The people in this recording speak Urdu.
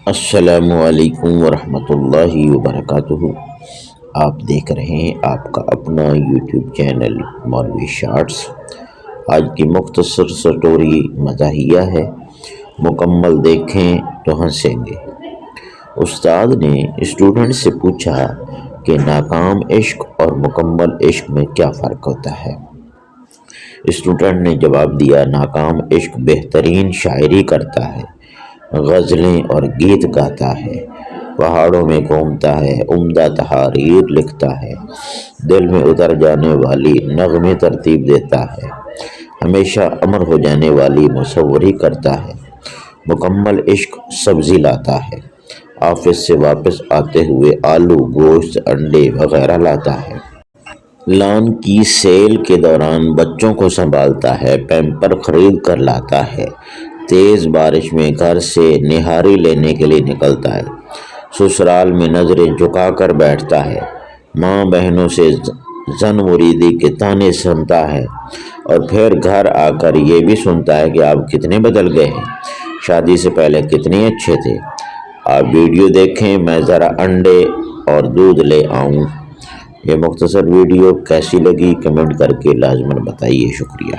السلام علیکم ورحمۃ اللہ وبرکاتہ۔ آپ دیکھ رہے ہیں آپ کا اپنا یوٹیوب چینل مولوی شارٹس۔ آج کی مختصر سٹوری مزاحیہ ہے، مکمل دیکھیں تو ہنسیں گے۔ استاد نے اسٹوڈنٹ سے پوچھا کہ ناکام عشق اور مکمل عشق میں کیا فرق ہوتا ہے؟ اسٹوڈنٹ نے جواب دیا، ناکام عشق بہترین شاعری کرتا ہے، غزلیں اور گیت گاتا ہے، پہاڑوں میں گھومتا ہے، عمدہ تحاریر لکھتا ہے، دل میں اتر جانے والی نغمے ترتیب دیتا ہے، ہمیشہ امر ہو جانے والی مصوری کرتا ہے۔ مکمل عشق سبزی لاتا ہے، آفس سے واپس آتے ہوئے آلو، گوشت، انڈے وغیرہ لاتا ہے۔ لان کی سیل کے دوران بچوں کو سنبھالتا ہے، پیمپر خرید کر لاتا ہے، تیز بارش میں گھر سے نہاری لینے کے لیے نکلتا ہے، سسرال میں نظریں جھکا کر بیٹھتا ہے، ماں بہنوں سے زن مریدی کے طعنے سنتا ہے، اور پھر گھر آ کر یہ بھی سنتا ہے کہ آپ کتنے بدل گئے ہیں، شادی سے پہلے کتنے اچھے تھے۔ آپ ویڈیو دیکھیں، میں ذرا انڈے اور دودھ لے آؤں۔ یہ مختصر ویڈیو کیسی لگی کمنٹ کر کے لازماً بتائیے۔ شکریہ۔